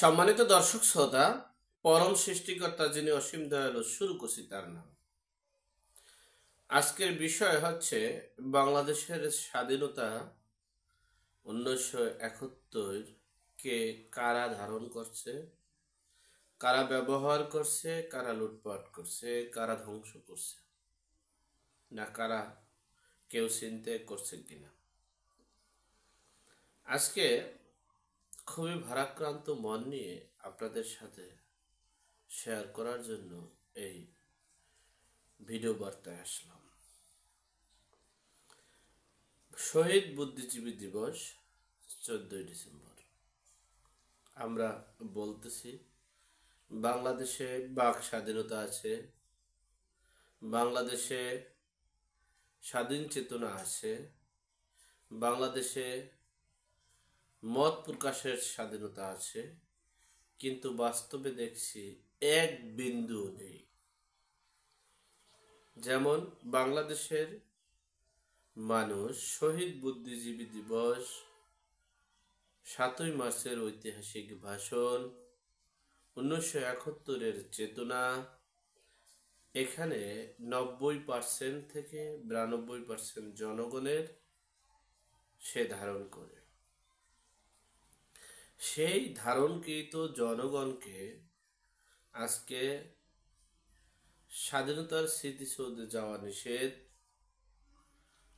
সম্মানিত দর্শক শ্রোতা, পরম সৃষ্টিকর্তা যিনি অসীম দয়ালু, শুরু করছি তার নাম। আজকের বিষয় হচ্ছে বাংলাদেশের স্বাধীনতা 1971 কে কারা ধারণ করছে, কারা ব্যবহার করছে, কারা লুটপাট করছে, কারা ধ্বংস করছে, না কারা কেউ চিন্তা করছে কিনা। আজকে খুবই ভারাক্রান্ত মন নিয়ে আপনাদের সাথে শেয়ার করার জন্য এই ভিডিও বার্তায় আসলাম। শহীদ বুদ্ধিজীবী দিবস 14ই ডিসেম্বর। আমরা বলতেছি বাংলাদেশে বাক স্বাধীনতা আছে, বাংলাদেশে স্বাধীন চেতনা আছে, বাংলাদেশে মত প্রকাশের স্বাধীনতা আছে, কিন্তু বাস্তবে দেখছি এক বিন্দু নেই। যেমন বাংলাদেশের মানুষ শহীদ বুদ্ধিজীবী দিবস, 7ই মার্চের ঐতিহাসিক ভাষণ, 1971-এর চেতনা, এখানে 90% থেকে 92% জনগণের সে ধারণ করে। সেই ধারণকৃত জনগণকে আজকে স্বাধীনতার স্মৃতিসৌধে যাওয়া নিষেধ,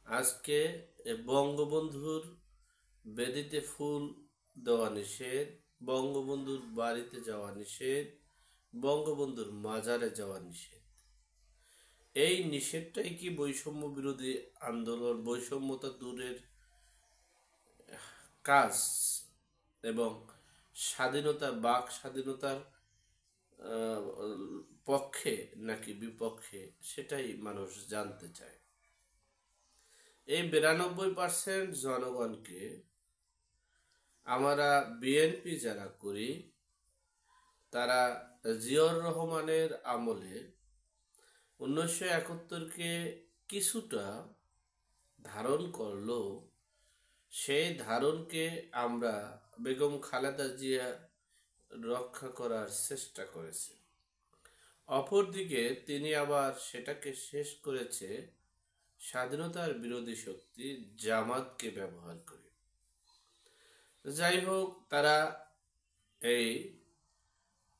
আজকে বঙ্গবন্ধুর বেদিতে ফুল দেওয়া নিষেধ, বঙ্গবন্ধুর বাড়িতে যাওয়া নিষেধ, বঙ্গবন্ধুর মাজারে যাওয়া নিষেধ। এই নিষেধটাই কি বৈষম্য বিরোধী আন্দোলন, বৈষম্যতা দূরের কাজ এবং স্বাধীনতা, বাক স্বাধীনতার পক্ষে নাকি বিপক্ষে, সেটাই মানুষ জানতে চায়। এই 92% জনগণকে আমরা বিএনপি যারা করি, তারা জিয়াউর রহমানের আমলে 1971-কে কিছুটা ধারণ করলো, সেই ধারণকে আমরা বেগম খালেদা জিয়া রক্ষা করার চেষ্টা করেছে। অপরদিকে তিনি আবার সেটাকে শেষ করেছে স্বাধীনতার বিরোধী শক্তি জামাতকে ব্যবহার করে। যাই হোক, তারা এই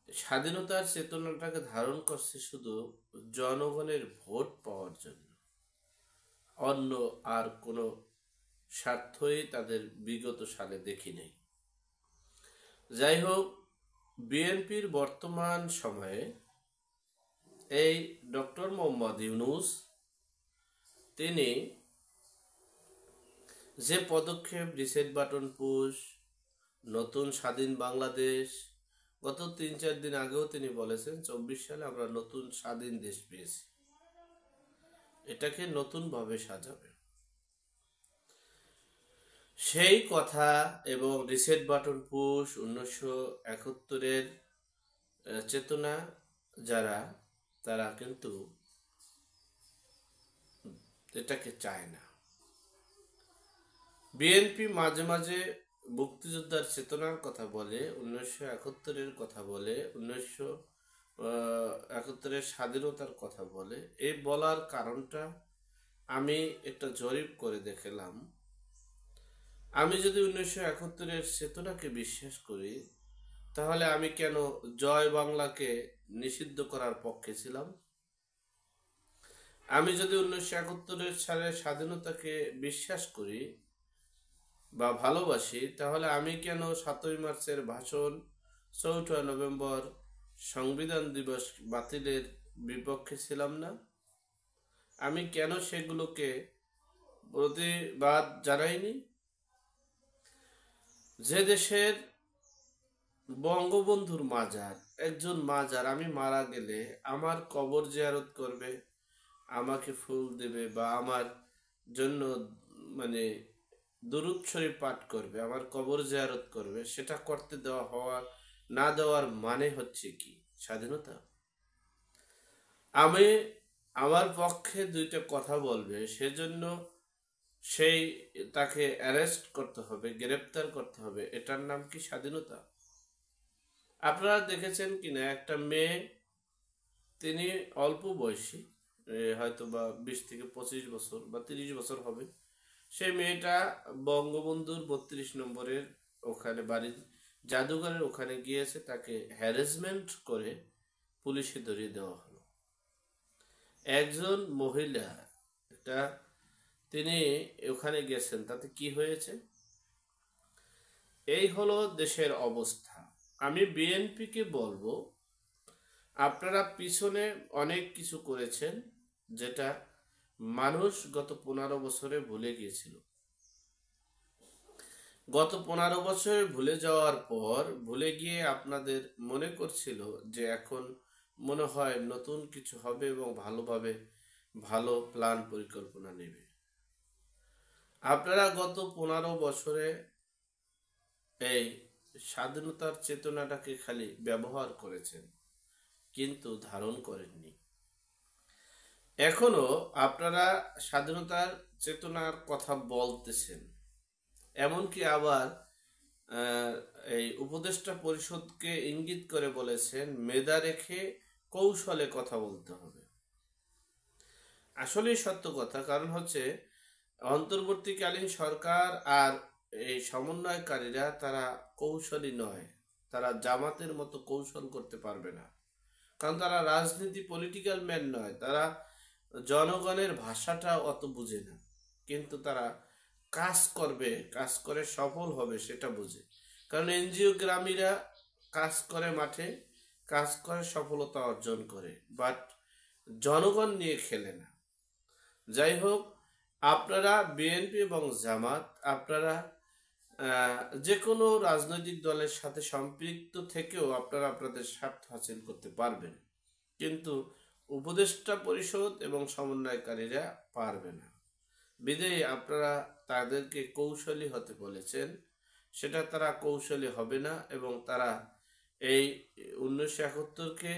স্বাধীনতার চেতনাটাকে ধারণ করছে শুধু জনগণের ভোট পাওয়ার জন্য, অন্য আর কোনো স্বার্থই তাদের বিগত সালে দেখি নেই। যাই হোক, বিএনপির বর্তমান সময়ে এই ডক্টর মোহাম্মদ ইউনূস তিনি যে পদক্ষেপ, রিসেট বাটন পুশ, নতুন স্বাধীন বাংলাদেশ, গত 3-4 দিন আগেও তিনি বলেছেন 24 সালে আমরা নতুন স্বাধীন দেশ পেয়েছি, এটাকে নতুনভাবে সাজাবে। সেই কথা এবং রিসেট বাটন পুশ, 1971-এর চেতনা যারা, তারা কিন্তু এটাকে চায় না। বিএনপি মাঝে মাঝে মুক্তিযোদ্ধার চেতনার কথা বলে, 1971-এর কথা বলে, 1971-এর স্বাধীনতার কথা বলে। এই বলার কারণটা আমি একটা জরিপ করে দেখলাম। আমি যদি 1971-এর চেতনাকে বিশ্বাস করি, তাহলে আমি কেন জয় বাংলাকে নিষিদ্ধ করার পক্ষে ছিলাম? আমি যদি 1971 সালের স্বাধীনতাকে বিশ্বাস করি বা ভালোবাসি, তাহলে আমি কেন 7ই মার্চের ভাষণ, 4ঠা নভেম্বর সংবিধান দিবস বাতিলের বিপক্ষে ছিলাম না? আমি কেন সেগুলোকে প্রতিবাদ জানাইনি? যে দেশের বঙ্গবন্ধুর মাজার, একজন মাজার, আমি মারা গেলে আমার কবর জিয়ারত করবে, আমাকে ফুল দেবে বা আমার জন্য মানে দুরূদ শরীফ পাঠ করবে, আমার কবর জিয়ারত করবে, সেটা করতে দেওয়া হওয়ার না দেওয়ার মানে হচ্ছে কি স্বাধীনতা? আমি আমার পক্ষে দুইটা কথা বলবে, সেজন্য সেই তাকে অ্যারেস্ট করতে হবে, গ্রেপ্তার করতে হবে, এটার নাম কি স্বাধীনতা? আপনারা দেখেছেন কিনা একটা মেয়ে, তিনি অল্প বয়সী, হয়তো বা 20 থেকে 25 বছর বা 30 বছর হবে। সেই মেয়েটা বঙ্গবন্ধুর 32 নম্বরের ওখানে বাড়ির জাদুঘরের ওখানে গিয়েছে, তাকে হ্যারাসমেন্ট করে পুলিশে ধরিয়ে দেওয়া হলো। একজন মহিলা, একটা, তিনি ওখানে গেছেন, তাতে কি হয়েছে? এই হলো দেশের অবস্থা। আমি বিএনপিকে বলবো, আপনারা পিছনে অনেক কিছু করেছেন যেটা মানুষ গত 15 বছরে ভুলে গিয়েছিল। গত 15 বছরে ভুলে যাওয়ার পর, ভুলে গিয়ে আপনাদের মনে করছিল যে এখন মনে হয় নতুন কিছু হবে এবং ভালোভাবে ভালো প্ল্যান পরিকল্পনা নেবে। আপনারা গত 15 বছরে এই স্বাধীনতার চেতনাটাকে খালি ব্যবহার করেছেন, কিন্তু ধারণ করেননি। এখনো আপনারা স্বাধীনতার চেতনার কথা বলতেছেন, এমনকি আবার এই উপদেষ্টা পরিষদকে ইঙ্গিত করে বলেছেন মেধা রেখে কৌশলে কথা বলতে হবে। আসলেই সত্য কথা, কারণ হচ্ছে অন্তর্বর্তীকালীন সরকার আর এই সমন্বয়কারীরা তারা কৌশলী নয়, তারা জামাতের মতো কৌশল করতে পারবে না, কারণ তারা রাজনীতি পলিটিক্যাল ম্যান নয়, তারা জনগণের ভাষাটা অত বুঝে না, কিন্তু তারা কাজ করবে, কাজ করে সফল হবে সেটা বুঝে। কারণ এনজিও গ্রামীরা কাজ করে মাঠে, কাজ করে সফলতা অর্জন করে, বাট জনগণ নিয়ে খেলে না। যাই হোক, আপনারা বিএনপি এবং জামাত, আপনারা যে কোনো রাজনৈতিক দলের সাথে সম্পৃক্ত থেকেও আপনারা আপনাদের স্বার্থ হাসিল করতে পারবেন, কিন্তু উপদেষ্টা পরিষদ এবং সমন্বয়কারীরা পারবে না। বিদায়ী আপনারা তাদেরকে কৌশলী হতে বলেছেন, সেটা তারা কৌশলী হবে না, এবং তারা এই 1971কে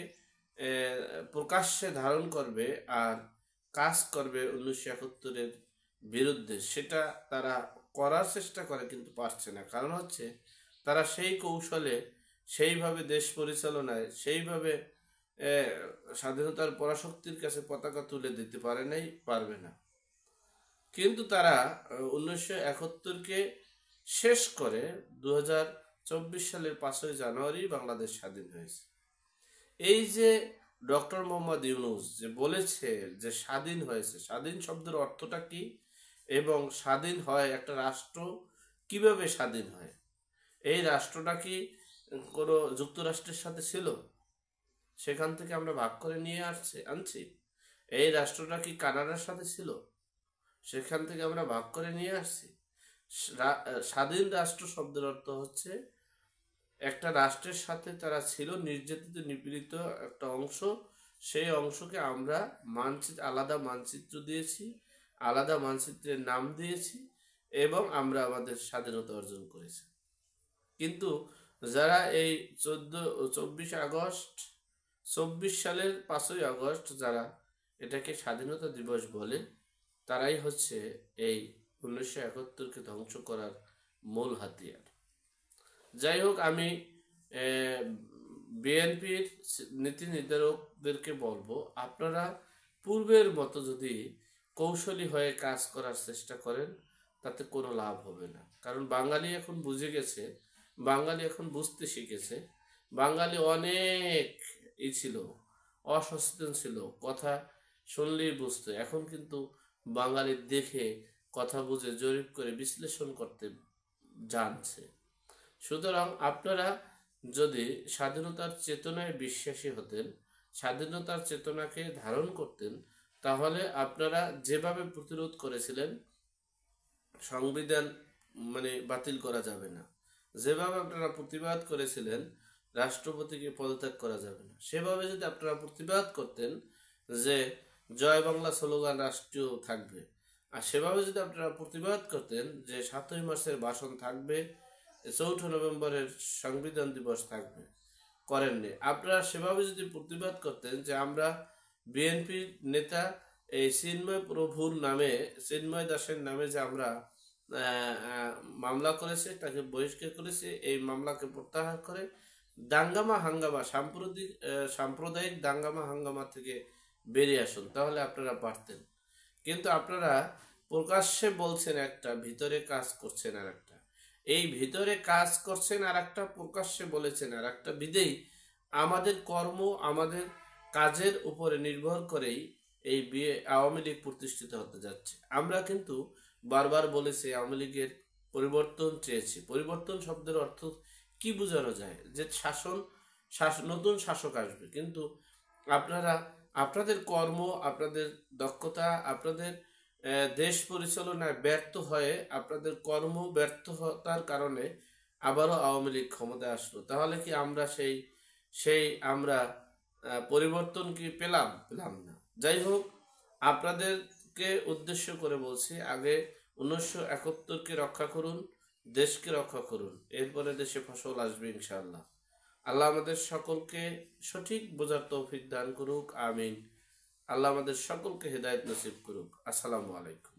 প্রকাশ্যে ধারণ করবে আর কাজ করবে 1971-এর বিরুদ্ধে। সেটা তারা করার চেষ্টা করে কিন্তু পারছে না, কারণ হচ্ছে তারা সেই কৌশলে, সেইভাবে দেশ পরিচালনায়, সেইভাবে স্বাধীনতার পরাশক্তির কাছে পতাকা তুলে দিতে পারে নাই, পারবে না। কিন্তু তারা 1971কে শেষ করে 2024 সালের 5ই জানুয়ারি বাংলাদেশ স্বাধীন হয়েছে। এই যে ডক্টর মোহাম্মদ ইউনূস যে বলেছে যে স্বাধীন হয়েছে, স্বাধীন শব্দের অর্থটা কি এবং স্বাধীন হয় একটা রাষ্ট্র কিভাবে স্বাধীন হয়? এই রাষ্ট্রটা কি কোনো যুক্তরাষ্ট্রের সাথে ছিল? সেখান থেকে আমরা ভাগ করে নিয়ে আনছি। এই রাষ্ট্রটা কি কানাডার সাথে ছিল? সেখান থেকে আমরা ভাগ করে নিয়ে আসছি। স্বাধীন রাষ্ট্র শব্দের অর্থ হচ্ছে একটা রাষ্ট্রের সাথে তারা ছিল, নির্যাতিত নিপীড়িত একটা অংশ, সেই অংশকে আমরা আলাদা মানচিত্র দিয়েছি, আলাদা মানচিত্রের নাম দিয়েছি, এবং আমরা আমাদের স্বাধীনতা অর্জন করেছি। কিন্তু যারা এই 24 সালের 5ই আগস্ট যারা এটাকে স্বাধীনতা দিবস বলে, তারাই হচ্ছে এই 1971কে ধ্বংস করার মূল হাতিয়ার। যাই হোক, আমি বিএনপির নীতি নির্ধারকদেরকে বলবো, আপনারা পূর্বের মতো যদি কৌশলী হয়ে কাজ করার চেষ্টা করেন, তাতে কোনো লাভ হবে না। কারণ বাঙালি এখন বুঝে গেছে, বাঙালি এখন বুঝতে শিখেছে। বাঙালি অনেক ছিল, অসচেতন ছিল, কথা শুনলেই বুঝতো। এখন কিন্তু বাঙালি দেখে, কথা বুঝে, জরিপ করে বিশ্লেষণ করতে জানছে। সুতরাং আপনারা যদি স্বাধীনতার চেতনায় বিশ্বাসী হতেন, স্বাধীনতার চেতনাকে ধারণ করতেন, তাহলে আপনারা যেভাবে প্রতিরোধ করেছিলেন, সংবিধান বাতিল করা যাবে না, যেভাবে আপনারা প্রতিবাদ করেছিলেন রাষ্ট্রপতিকে পদত্যাগ করা যাবে না, সেভাবে যদি আপনারা প্রতিবাদ করতেন যে জয় বাংলা স্লোগান রাষ্ট্রীয় থাকবে, আর সেভাবে যদি আপনারা প্রতিবাদ করতেন যে 7ই মার্চের ভাষণ থাকবে, 4 নভেম্বরের সংবিধান দিবস থাকবে, করেননি। আপনারা সেভাবে যদি প্রতিবাদ করতেন যে আমরা বিএনপির নেতা এই চিন্ময় প্রভুর নামে, চিন্ময় দাসের নামে যে আমরা মামলা করেছে, তাকে বহিষ্কার করেছে, এই মামলাকে প্রত্যাহার করে দাঙ্গামা হাঙ্গামা সাম্প্রদায়িক দাঙ্গামা হাঙ্গামা থেকে বেরিয়ে আসুন, তাহলে আপনারা পারতেন। কিন্তু আপনারা প্রকাশ্যে বলছেন একটা, ভিতরে কাজ করছেন আর একটা। এই ভিতরে কাজ করছেন আর একটা, প্রকাশ্যে বলেছেন আর একটা, বিদেই আমাদের কর্ম, আমাদের কাজের উপরে নির্ভর করেই এই আওয়ামী লীগ প্রতিষ্ঠিত হতে যাচ্ছে। আমরা কিন্তু বারবার বলেছি আওয়ামী লীগের পরিবর্তন চেয়েছি। পরিবর্তন শব্দের অর্থ কি বোঝানো যায়? যে নতুন শাসক আসবে। কিন্তু আপনারা আপনাদের কর্ম, আপনাদের দক্ষতা, আপনাদের দেশ পরিচালনায় ব্যর্থ হয়ে, আপনাদের কর্ম ব্যর্থতার কারণে আবারও আওয়ামী লীগ ক্ষমতায় আসলো। তাহলে কি আমরা সেই আমরা পরিবর্তন কি পেলাম? পেলাম না। যাই হোক, আপনাদেরকে উদ্দেশ্য করে বলছি, আগে 1971-কে রক্ষা করুন, দেশকে রক্ষা করুন, এরপরে দেশে ফসল আসবে ইনশাআল্লাহ। আল্লাহ আমাদের সকলকে সঠিক বোঝার তৌফিক দান করুক, আমিন। আল্লাহ আমাদের সকলকে হেদায়েত নসিব করুক। আসসালামু আলাইকুম।